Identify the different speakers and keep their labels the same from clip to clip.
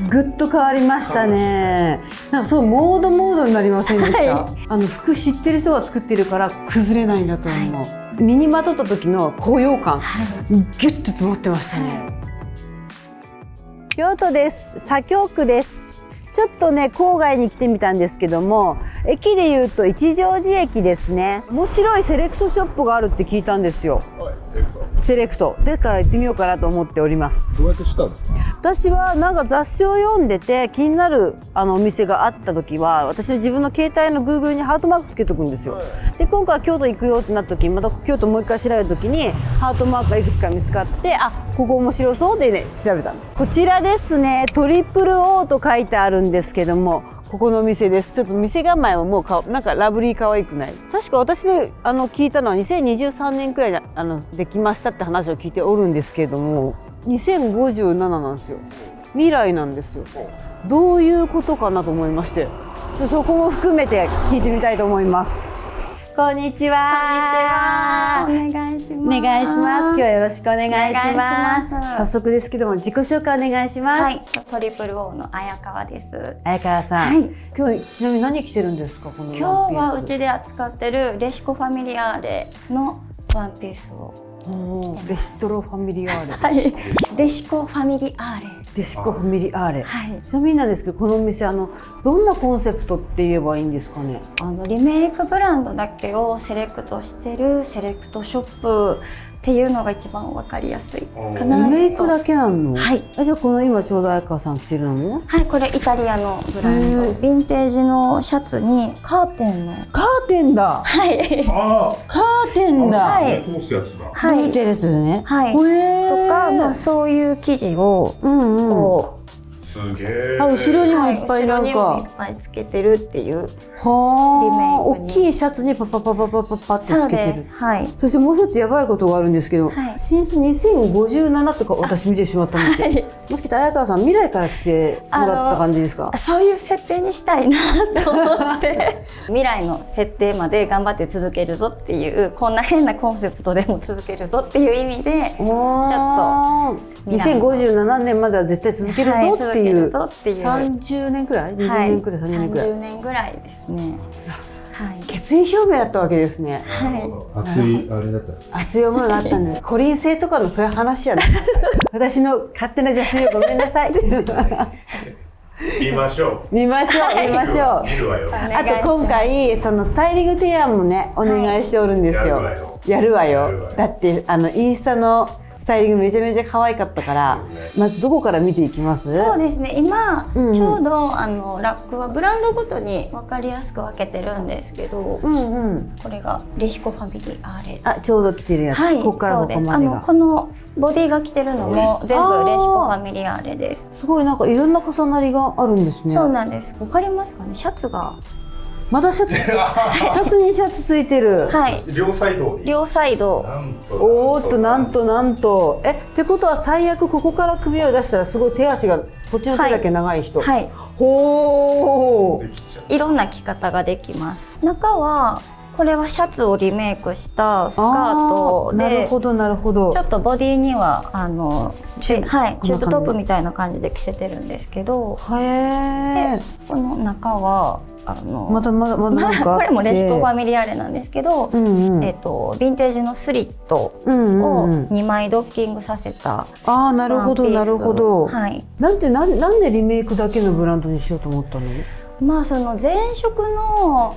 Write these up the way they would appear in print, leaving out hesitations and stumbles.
Speaker 1: ぐっと変わりましたね。なんかそうモードになりませんでした、はい、服知ってる人が作ってるから崩れないんだと思う、はい、身にまとった時の高揚感、はい、ギュッと詰まってましたね、はい、京都です。左京区です。ちょっとね郊外に来てみたんですけども、駅でいうと一乗寺駅ですね。面白いセレクトショップがあるって聞いたんですよ。はい、セレクトだから行ってみようかなと思っております。
Speaker 2: どうやって知ったんですか？
Speaker 1: 私はなんか雑誌を読んでて気になるお店があった時は、私の自分の携帯の Google にハートマークつけとくんですよ、はい、で今回京都行くよってなった時にまた京都もう一回調べる時にハートマークがいくつか見つかって、あ、ここ面白そうでね調べたの。こちらですね、トリプル O と書いてあるんですけども、ここのお店です。ちょっと店構えももうなんかラブリー可愛くない？確か私の聞いたのは2023年くらいでできましたって話を聞いておるんですけれども、2057なんですよ。未来なんですよ。どういうことかなと思いまして、そこも含めて聞いてみたいと思います。こんにちは。
Speaker 3: お願いします。
Speaker 1: お願いします。今日はよろしくお願いします。早速ですけども自己紹介お願いします。
Speaker 3: はい、トリプル O の綾川です。
Speaker 1: 綾川さん、はい、今日ちなみに何着てるんですか？このワンピース。
Speaker 3: 今日はうちで扱ってるレシコファミリアーレのワンピースを
Speaker 1: レシトロファミリアーレ、
Speaker 3: はい、レシコファミリアーレ、
Speaker 1: レシコファミリアーレ、
Speaker 3: はい、
Speaker 1: ちなみになんですけど、このお店どんなコンセプトって言えばいいんですかね？
Speaker 3: リメイクブランドだけをセレクトしてるセレクトショップっていうのが一番わかりやすいかなと。
Speaker 1: リメイクだけなの？
Speaker 3: はい。
Speaker 1: じゃあこの今ちょうど綾川さん着てるのも？
Speaker 3: はい、これイタリアのブランド。ヴィンテージのシャツにカーテンの。
Speaker 1: カーテンだ。
Speaker 3: はい。
Speaker 1: カーテンだ。
Speaker 3: はい。
Speaker 2: 通すやつだ。
Speaker 3: はい。
Speaker 1: 見てるやつね。
Speaker 3: はい。とか、まあそういう生地をこう。
Speaker 2: すげえ。
Speaker 1: 後ろにもいっぱいなんか、
Speaker 3: はい、後ろにもいっぱいつけてるっていう。
Speaker 1: はあ。大きいシャツにパパパパパパパってつけてる。
Speaker 3: はい。
Speaker 1: そしてもう一つやばいことがあるんですけど、はい、新種2057とか私見てしまったんですけど、はい、もしかして綾川さん未来から来てもらった感じですか？
Speaker 3: そういう設定にしたいなと思って未来の設定まで頑張って続けるぞっていう、こんな変なコンセプトでも続けるぞっていう意味で、ちょっと
Speaker 1: 2057年までは絶対続けるぞっていう。30年くらい？20年くらい、30年くらい。
Speaker 3: 30年ぐらいですね。
Speaker 1: はい、決意表明だったわけですね。
Speaker 2: はい。熱いあれだった。
Speaker 1: 熱い思いがあったんで、コリン星とかのそういう話やな。私の勝手な邪推をごめんなさい。
Speaker 2: 見ましょう。
Speaker 1: 見ましょう。見ましょう。
Speaker 2: 見るわよ。
Speaker 1: あと今回そのスタイリング提案もねお願いしておるんですよ。やるわよ。だってインスタのスタイリングめちゃめちゃ可愛かったから、まずどこから見ていきます？
Speaker 3: そうですね、今、ちょうどラックはブランドごとに分かりやすく分けてるんですけど、これがレシコファミリーアーレ。
Speaker 1: あ、ちょうど着てるやつ、はい、ここからここまでが。
Speaker 3: このボディが着てるのも全部レシコファミリーアーレです。
Speaker 1: すごいなんかいろんな重なりがあるんですね。そう
Speaker 3: なんです。分かりますかね、シャツが。
Speaker 1: まだシャツにシャツついてる。
Speaker 3: はい。
Speaker 2: 両サイド。
Speaker 3: 両サイド。
Speaker 1: おーっとなんとってことは最悪ここから首を出したらすごい手足がこっちの手だけ長い人。
Speaker 3: はい。
Speaker 1: ほ
Speaker 3: ー。いろんな着方ができます。中はこれはシャツをリメイクしたスカートで、
Speaker 1: なるほどなるほど。
Speaker 3: ちょっとボディにはチューブトップみたいな感じで着せてるんですけど、
Speaker 1: へえ。
Speaker 3: この中は
Speaker 1: まだなんか
Speaker 3: これもレシコファミリアーレなんですけど、ヴィンテージのスリットを2枚ドッキングさせた。
Speaker 1: ああ、なるほどなるほど。
Speaker 3: はい。
Speaker 1: なんでリメイクだけのブランドにしようと思ったの？
Speaker 3: まあその前職の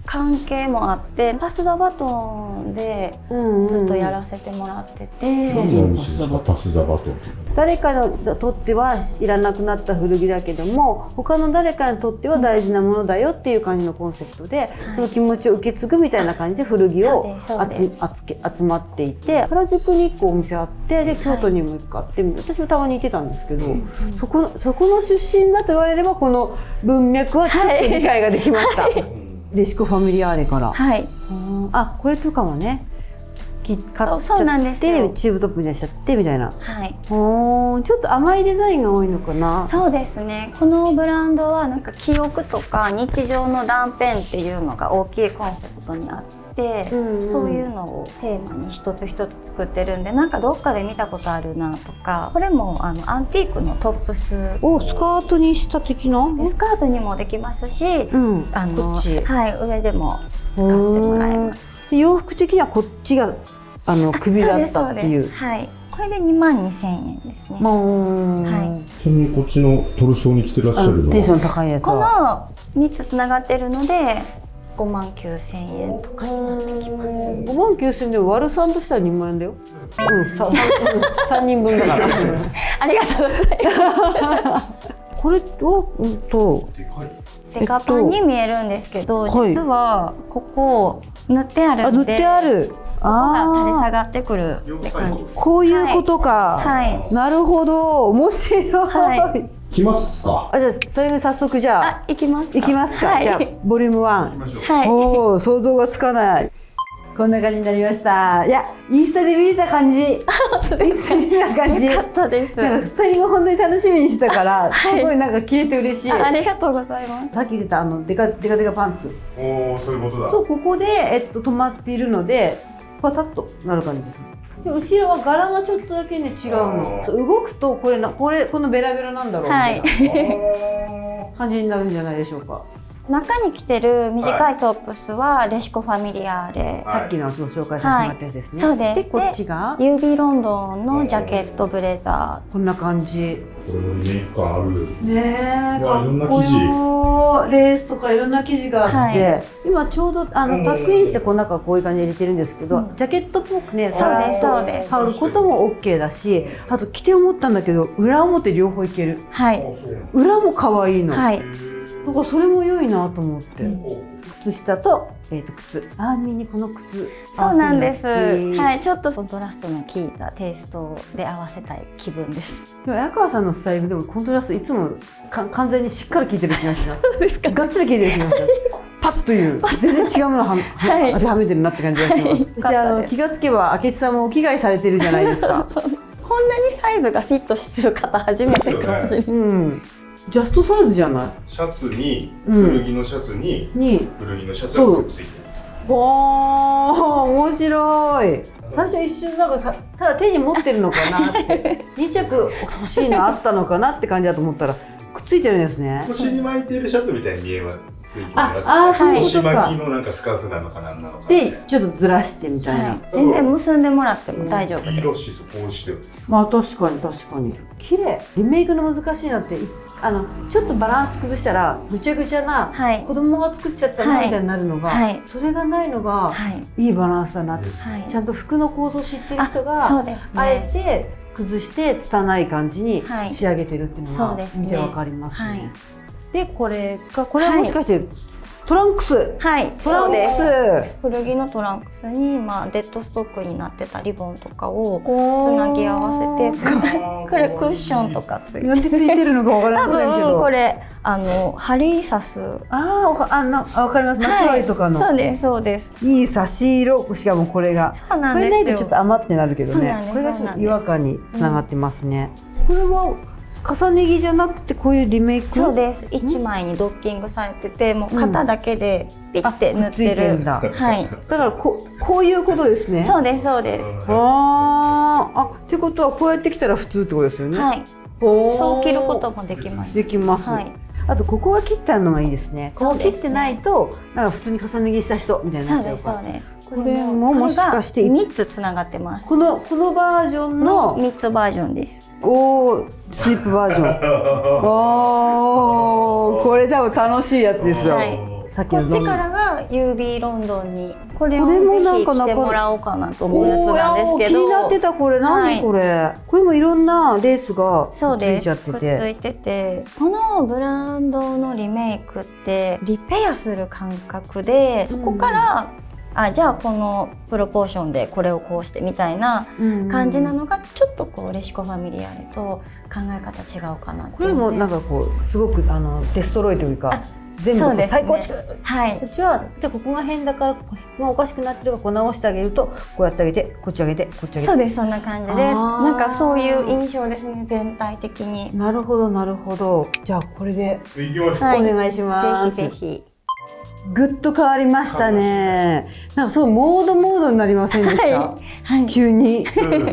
Speaker 3: 関係もあってパス・ザ・バトンでずっとやらせてもらってて、
Speaker 2: パス・ザ・バトン
Speaker 1: 誰かにとってはいらなくなった古着だけども他の誰かにとっては大事なものだよっていう感じのコンセプトで、その気持ちを受け継ぐみたいな感じで古着を集まっていて、原宿に1個お店あって、で京都にも1個あって、私もたまに行ってたんですけど、そこの出身だと言われればこの文脈はちょっと理解ができました。レシコファミリアーレから。はい。あ、これとかもね、買っちゃってチューブトップにしちゃってみたいな。はい。ちょっと甘いデザインが多いのかな。
Speaker 3: そうですね。このブランドはなんか記憶とか日常の断片っていうのが大きいコンセプトにあって。て、
Speaker 1: うんうん、
Speaker 3: そういうのをテーマに一つ一つ作ってるんで、なんかどっかで見たことあるなとか。これもアンティークのトップス
Speaker 1: お、スカートにした的な？
Speaker 3: スカートにもできますし、
Speaker 1: うん、
Speaker 3: こ
Speaker 1: っち、
Speaker 3: はい、上でも使ってもらえます。
Speaker 1: で洋服的にはこっちが首だったっていう。
Speaker 3: はい、これで22,000円ですね。
Speaker 1: はい。
Speaker 2: ちなみにこっちのトルソーに着てらっしゃるのは
Speaker 1: テンション高いやつは
Speaker 3: この3つつながってるので59,000円とかになってきます。
Speaker 1: 59,000円で割る3としたら2万円だよ。3人分だから。
Speaker 3: ありがとうございます。
Speaker 1: これは
Speaker 2: でかい。
Speaker 3: デカパンに見えるんですけど、実はここ塗ってあるんで、
Speaker 1: 塗ってある。
Speaker 3: 垂れ下がってくるって感じ。
Speaker 1: こういうことか。
Speaker 3: はい。
Speaker 1: なるほど、面白い。
Speaker 3: はい。
Speaker 2: 来ますか。
Speaker 1: じゃあそれに早速じゃあ
Speaker 3: 行きますか。
Speaker 1: 行きますか。じゃあボリューム1。
Speaker 3: はい。
Speaker 1: おお、想像がつかない。こんな感じになりました。いや、インスタで見た感じ。
Speaker 3: 本当ですか。
Speaker 1: 見た感じ。
Speaker 3: よかったです。
Speaker 1: なんかスタイリング本当に楽しみにしたから、すごいなんか着れて嬉しい。
Speaker 3: ありがとうございます。
Speaker 1: さっき言ったデカパンツ。
Speaker 2: おお、そういうことだ。
Speaker 1: そう、ここで止まっているので、パタッとなる感じです。で後ろは柄がちょっとだけね違うの。動くとこのベラベラなんだろうみたいな感じになるんじゃないでしょうか。
Speaker 3: 中に着てる短いトップスはレシコファミリアーレ、
Speaker 1: さっきのご紹介させてもらったやつですね。
Speaker 3: そうです。
Speaker 1: でこっちが
Speaker 3: ユービーロンドンのジャケットブレザ
Speaker 1: ー。こんな感じ。
Speaker 2: これもリメイク感ある。
Speaker 1: ねえ、
Speaker 2: いろんな生地、
Speaker 1: レースとかいろんな生地があって、今ちょうどタックインしてこの中こういう感じで入れてるんですけど、ジャケットっぽくねさらっと羽織ることも OK だし、あと着て思ったんだけど裏表両方いける。
Speaker 3: はい。
Speaker 1: 裏も可愛いの。
Speaker 3: はい。
Speaker 1: だからそれも良いなと思って、靴下と靴、アーミーにこの靴。
Speaker 3: そうなんです。はい、ちょっとコントラストの効いたテイストで合わせたい気分です。
Speaker 1: でも綾川さんのスタイルでもコントラストいつも完全にしっかり効いてる気がします。
Speaker 3: そうですか。
Speaker 1: がっつり効いてる気がします。パッという全然違うもの当てはめてるなって感じがします。そして気がつけば明智さんもお着替えされてるじゃないですか。
Speaker 3: こんなにサイズがフィットする方初めてかもしれない。
Speaker 1: ジャストサイズじゃない。
Speaker 2: シャツに古着のシャツに古着のシャツがくっついてる。
Speaker 1: おー、面白い。最初一瞬なんかただ手に持ってるのかなって2着欲しいのあったのかなって感じだと思ったらくっついてるんですね。
Speaker 2: 腰に巻いているシャツみたいに見えます。
Speaker 1: 腰
Speaker 2: 巻きのなんかスカーフなのかなんなのか
Speaker 1: でちょっとずらしてみたいな。
Speaker 3: 全然結んでもらっても大丈夫です。
Speaker 2: いいらしいです。こうしてる。
Speaker 1: まあ確かに綺麗。リメイクの難しいなってちょっとバランス崩したらぐちゃぐちゃな、子供が作っちゃったなみたいになるのが、それがないのがいいバランスだなって、ちゃんと服の構造を知ってる人があえて崩して拙い感じに仕上げてるっていうのが見てわかりますね。でこれはもしかしてトランクス。
Speaker 3: はい、
Speaker 1: トランクス。
Speaker 3: 古着のトランクスにデッドストックになってたリボンとかをつなぎ合わせて、これクッションとかついてる。
Speaker 1: なんでついてるのかわからないけど。
Speaker 3: 多分これ針刺す。
Speaker 1: わかります。マチ割りとかの。
Speaker 3: そうですそうです。
Speaker 1: いい差し色。しかもこれが。
Speaker 3: そうなんですよ。
Speaker 1: これないとちょっと余ってなるけどね。これがちょっと違和感につながってますね。これは重ね着じゃなくてこういうリメイク。
Speaker 3: そうです。1枚にドッキングされてて、もう型だけでピッて塗ってる。はい。
Speaker 1: だからこういうことですね。
Speaker 3: そうですそうです。
Speaker 1: ってことはこうやって着たら普通ってことですよね。
Speaker 3: はい。そう着ることもできます。
Speaker 1: できます。はい。あとここが切ってあるのがいいですね。こう切ってないとなんか普通に重ね着した人みたいになっちゃうから。
Speaker 3: そうです。
Speaker 1: これももしかして
Speaker 3: 3つつながってます。
Speaker 1: このバージョンの
Speaker 3: 3つバージョンです。
Speaker 1: おお、スイープバージョン。おお、これ多分楽しいやつですよ。さっきの
Speaker 3: こっちからがユービーロンドンにこれをぜひ着てもらおうかなと思うやつなんですけど。
Speaker 1: 気になってたこれ何これ。これもいろんなレースがくっついちゃってて。
Speaker 3: くっついてて、このブランドのリメイクってリペアする感覚で、そこからじゃあこのプロポーションでこれをこうしてみたいな感じなのがちょっとこうレシコファミリアレと考え方違うかなって。
Speaker 1: これもなんかこうすごくデストロイというか全部最高築。はい。うちはじゃあここが変だからここがおかしくなってるからこう直してあげるとこうやってあげてこっち上げてこっち上げて。
Speaker 3: そうです、そんな感じでなんかそういう印象ですね、全体的に。
Speaker 1: なるほどなるほど。じゃあこれで
Speaker 2: 行きましょう。
Speaker 1: お願いします。
Speaker 3: ぜひぜひ。
Speaker 1: ぐっと変わりましたね。なんかそうモードになりませんでした、
Speaker 3: はい、
Speaker 1: 急に。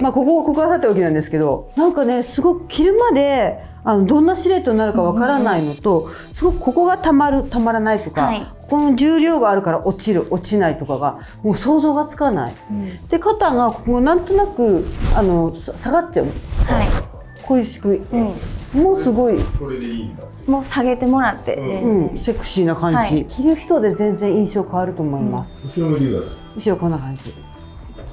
Speaker 1: まあここはさておきなんですけど、なんかねすごく着るまでどんなシルエットになるかわからないのと、すごくここがたまらないとか、
Speaker 3: はい、
Speaker 1: ここの重量があるから落ちないとかがもう想像がつかない。で肩がここなんとなく下がっちゃう。
Speaker 3: はい、
Speaker 1: こういう仕組み、もうすごい。
Speaker 2: これでいいんだ。
Speaker 3: もう下げてもらって、
Speaker 1: セクシーな感じ、着る人で全然印象変わると思います。
Speaker 2: 後ろ向いてください。
Speaker 1: 後ろこんな感じ。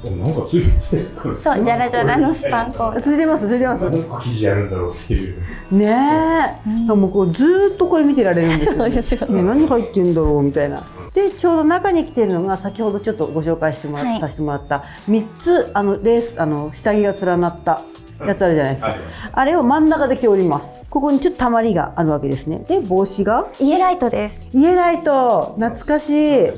Speaker 2: なんかついてる。
Speaker 3: そう、じゃらじゃらのスパンコ。
Speaker 1: ついてます。
Speaker 2: 何個生地やるんだろうっていう。
Speaker 1: ねえ、もうこうずーっとこれ見てられるんですよ。
Speaker 3: そうですよね。
Speaker 1: 何入ってんだろうみたいな。でちょうど中に着てるのが先ほどちょっとご紹介させてもらった3つレース下着が連なったやつあるじゃないですか。あれを真ん中で着ております。ここにちょっとたまりがあるわけですね。で帽子が
Speaker 3: イエライトです。
Speaker 1: イエライト、懐かしい。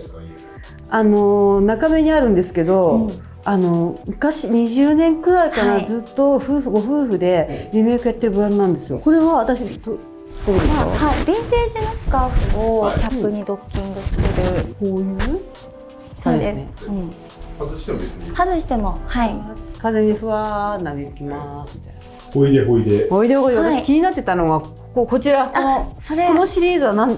Speaker 1: 中目にあるんですけど。昔20年くらいかな、ずっとご夫婦でリメイクやってるブランドなんですよ。これは私どうですか？
Speaker 3: はい、ヴィンテージのスカーフをキャップにドッキングしてる。
Speaker 1: こういう
Speaker 3: そうです。
Speaker 2: 外しても別に。
Speaker 3: 外しても、はい。
Speaker 1: 風にふわーなびきますみたいな。
Speaker 2: ほいで。
Speaker 1: 私気になってたのがこちらこのシリーズはヴ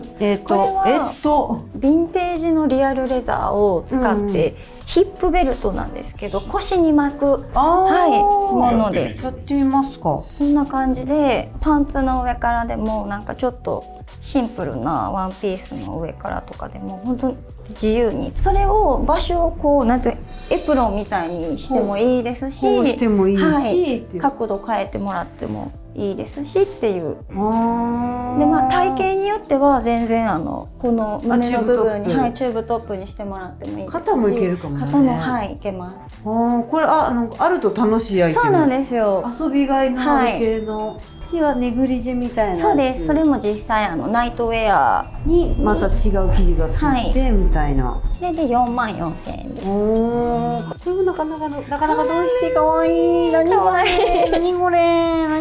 Speaker 3: ィンテージのリアルレザーを使ってヒップベルトなんですけど、腰に巻くものです。
Speaker 1: やってみますか。
Speaker 3: こんな感じでパンツの上からでもなんかちょっとシンプルなワンピースの上からとかでも本当に自由に、それを場所をこうなんてエプロンみたいにしてもいいですし、
Speaker 1: こうしてもいいし、
Speaker 3: 角度変えてもらってもいいですしっていう。でまあ体型によっては全然この胸の部分にチューブトップにしてもらってもいいですし、
Speaker 1: 肩もいけるかもね。
Speaker 3: 肩もいけます。
Speaker 1: これなんかあると楽しいアイテム。
Speaker 3: そうなんですよ。
Speaker 1: 遊びがいのある系の。ちはネグリジェみたいなやつ。
Speaker 3: そうです。それも実際ナイトウェア
Speaker 1: にまた違う生地がついてみたいな。
Speaker 3: それで44,000円です。
Speaker 1: これもなかなかどうしてかわいい。何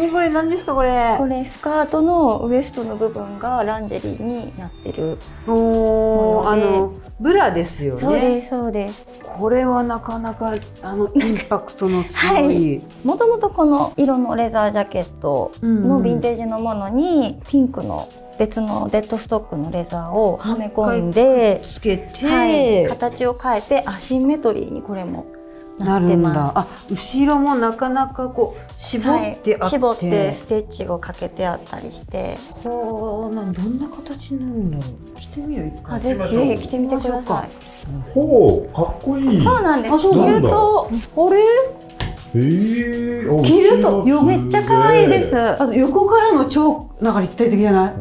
Speaker 1: これ何ですかこれ。
Speaker 3: これスカートのウエストの部分がランジェリーになってるもので。
Speaker 1: ブラですよね。
Speaker 3: そうです。
Speaker 1: これはなかなかインパクトの強い。
Speaker 3: もともとこの色のレザージャケットのヴィンテージのものにピンクの別のデッドストックのレザーをはめ込んで
Speaker 1: つけて、
Speaker 3: 形を変えてアシンメトリーにこれもなってます。
Speaker 1: 後ろもなかなかこう絞ってあって、
Speaker 3: 絞ってステッチをかけてあったりして、
Speaker 1: どんな形になるんだろう。着てみる一回。
Speaker 3: ぜひ着てみてください。
Speaker 2: ほう、かっこいい。
Speaker 3: そうなんです。着ると
Speaker 1: 着ると
Speaker 3: めっちゃ可愛いです。
Speaker 1: 横からも超なんか立体的じゃない？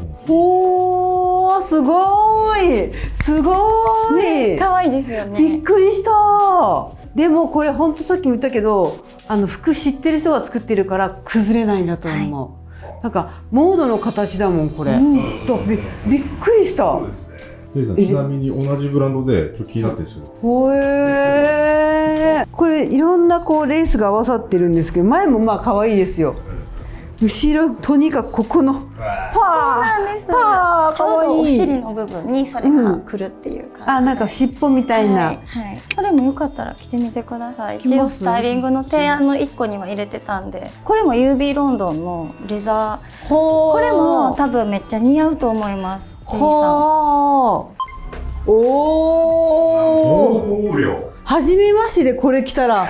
Speaker 1: すごい
Speaker 3: 可愛いですよね。
Speaker 1: びっくりした。でもこれ本当さっきも言ったけど服知ってる人が作ってるから崩れないんだと思う。なんかモードの形だもんこれ。びっくりした。
Speaker 2: ちなみに同じブランドでちょっと気になってるんですよ。
Speaker 1: これいろんなこうレースが合わさってるんですけど、前もまあ可愛いですよ。後ろとにかくここの
Speaker 3: そうなんです。ちょうどお尻の部分にそれがくるっていう感じ。
Speaker 1: なんか尻尾みたいな。
Speaker 3: それもよかったら着てみてください。一応スタイリングの提案の1個には入れてたんで、これも UB ロンドンのレザー。これも多分めっちゃ似合うと思います。
Speaker 1: 初めましてでこれ着たら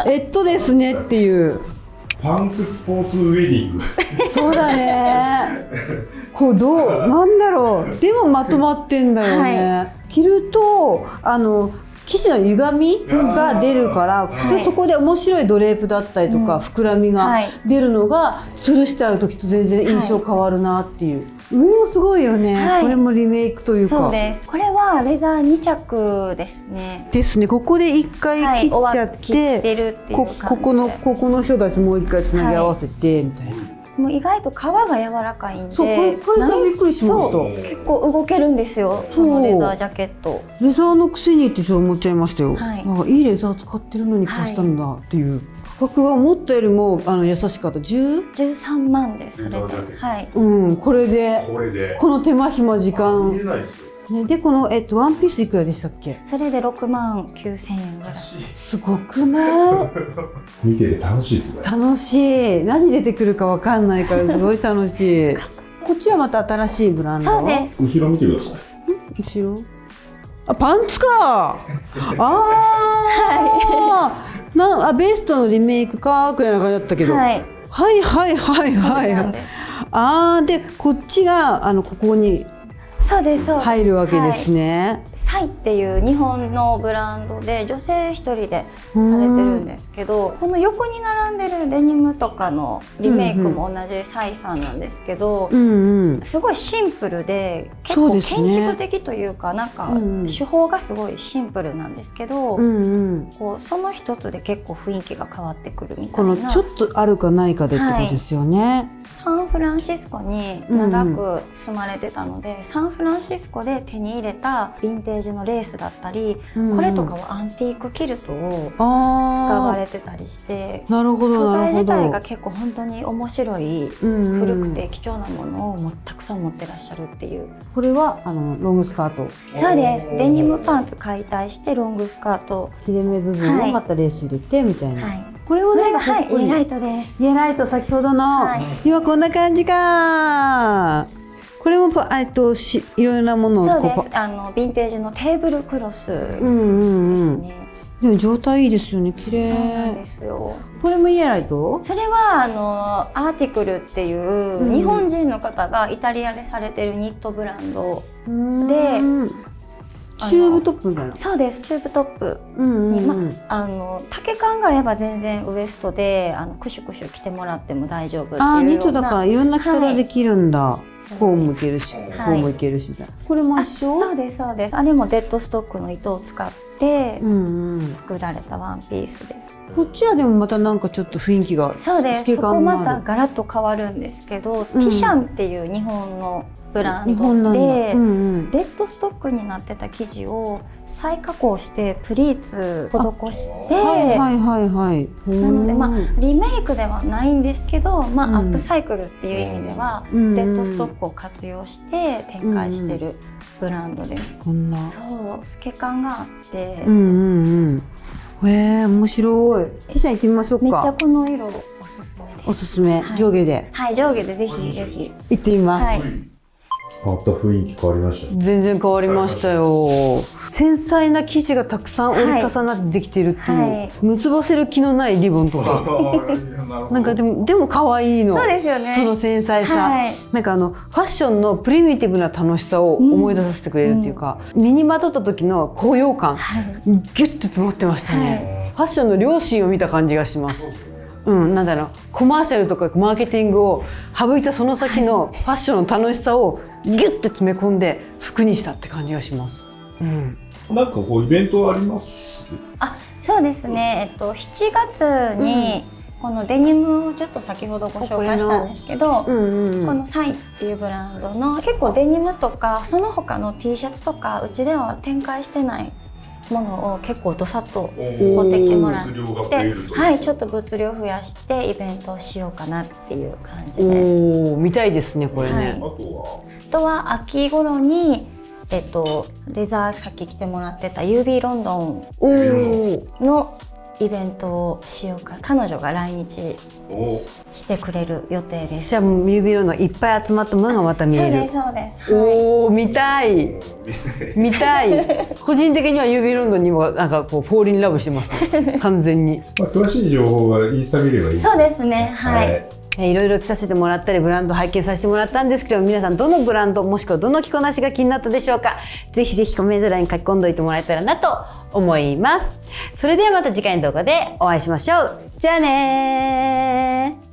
Speaker 1: ですねっていう。
Speaker 2: パンクスポーツウェディング。
Speaker 1: そうだね。なんだろう。でもまとまってんだよね。着ると生地の歪みが出るから、でそこで面白いドレープだったりとか、膨らみが出るのが吊るしてある時と全然印象変わるなっていう。上もすごいよね。これもリメイクというか。
Speaker 3: そうです。これはレザー2着ですね。
Speaker 1: ここで1回切っちゃって、ここの人たちもう1回つなぎ合わせてみたいな。
Speaker 3: もう意外と皮が柔らかいんで、
Speaker 1: これびっくりしました。
Speaker 3: 結構動けるんですよ。そのレザージャケット。
Speaker 1: レザーのくせにってちょっと思っちゃいましたよ。いいレザー使ってるのにこうしたんだっていう。価格は思ったよりも優しかった。
Speaker 3: 13万です。それで。
Speaker 1: これでこの手間暇時間ね、でこの、ワンピースいくらでしたっけ？
Speaker 3: それで6万9,000円ぐらい。
Speaker 1: すごくない？
Speaker 2: 見てて楽しいですね。
Speaker 1: 楽しい。何出てくるかわかんないからすごい楽しい。こっちはまた新しいブランド。
Speaker 3: そうです。
Speaker 2: 後ろ見てください。
Speaker 1: 後ろ？あ、パンツか。あベストのリメイクかくらいな感じだったけど。はい。はいはいはいはい。でこっちがここに入るわけですね。
Speaker 3: サイっていう日本のブランドで女性一人でされてるんですけど、この横に並んでるデニムとかのリメイクも同じサイさんなんですけど、すごいシンプルで結構建築的というか、なんか手法がすごいシンプルなんですけど、こうその一つで結構雰囲気が変わってくるみたいな。この
Speaker 1: ちょっとあるかないかでってことですよね。
Speaker 3: サンフランシスコに長く住まれてたので、サンフランシスコで手に入れたヴィンテージのレースだったり、これとかはアンティークキルトを使われてたりして、
Speaker 1: なるほど
Speaker 3: 素材自体が結構本当に面白い、古くて貴重なものをたくさん持ってらっしゃるっていう。
Speaker 1: これはロングスカート。
Speaker 3: そうです。デニムパンツ解体してロングスカート、
Speaker 1: 切れ目部分をまたレース入れてみたいな。これはなんか
Speaker 3: イエライトです。
Speaker 1: イエライト、先ほどの今こんな感じか。これもいろいろなものを
Speaker 3: そうです。ヴィンテージのテーブルクロスですね。
Speaker 1: でも状態いいですよね。綺麗。
Speaker 3: そうなんですよ。
Speaker 1: これもイエライト？
Speaker 3: それはアーティクルっていう日本人の方がイタリアでされてるニットブランドで。
Speaker 1: チューブトップみたいな。
Speaker 3: そうです。チューブトップに丈感があれば全然ウエストでクシュクシュ着てもらっても大丈夫っていうような。
Speaker 1: ニットだからいろんな着方できるんだ。こうもいけるし、こうもいけるしみたいな。これも一緒？
Speaker 3: そうですそうです。あれもデッドストックの糸を使って作られたワンピースです。
Speaker 1: こっちはでもまたなんかちょっと雰囲気が
Speaker 3: そうです。そこまたガラッと変わるんですけど、ティシャンっていう日本のブランドでデッドストックになってた生地を再加工してプリーツ施して、なのでリメイクではないんですけど、アップサイクルっていう意味ではデッドストックを活用して展開してるブランドです。
Speaker 1: こんな
Speaker 3: そう透け感があって、
Speaker 1: 面白い。ティシャン行ってみましょうか。
Speaker 3: めっちゃこの色おすすめです。
Speaker 1: おすすめ、上下で。
Speaker 3: はい、上下でぜひぜひ
Speaker 1: 行ってみます。
Speaker 2: 変わった雰囲気変わりましたね。
Speaker 1: 全然変わりましたよ。繊細な生地がたくさん折り重なってできてるっていう、結ばせる気のないリボンとかなんかでも可愛いの。
Speaker 3: そうですよね。
Speaker 1: その繊細さ、なんかファッションのプリミティブな楽しさを思い出させてくれるっていうか、身にまとった時の高揚感、ギュッて詰まってましたね。ファッションの良心を見た感じがします。なんだろう、コマーシャルとかマーケティングを省いたその先のファッションの楽しさをギュッて詰め込んで服にしたって感じがします。
Speaker 2: なんかこうイベントあります？
Speaker 3: そうですね。7月にこのデニムをちょっと先ほどご紹介したんですけど、このサイっていうブランドの結構デニムとかその他の T シャツとかうちでは展開してないものを結構どさっと持ってきてもらって、ちょっと物量増やしてイベントをしようかなっていう感じです。
Speaker 1: 見たいですねこれね。
Speaker 3: あとは秋頃にレザーさっき来てもらってた UB ロンドンのイベントをしようか。彼女が来日してくれる予定です。
Speaker 1: じゃあもうUBロンドンいっぱい集まったものがまた見える。
Speaker 3: そうです。
Speaker 1: 見たい見たい。個人的にはUBロンドンにもなんかこうフォーリンラブしてますね完全に。
Speaker 2: 詳しい情報はインスタ見ればいい。
Speaker 3: そうですね。はい。
Speaker 1: いろいろ着させてもらったりブランド拝見させてもらったんですけど、皆さんどのブランドもしくはどの着こなしが気になったでしょうか。ぜひぜひコメント欄に書き込んでおいてもらえたらなと思います。それではまた次回の動画でお会いしましょう。じゃあねー。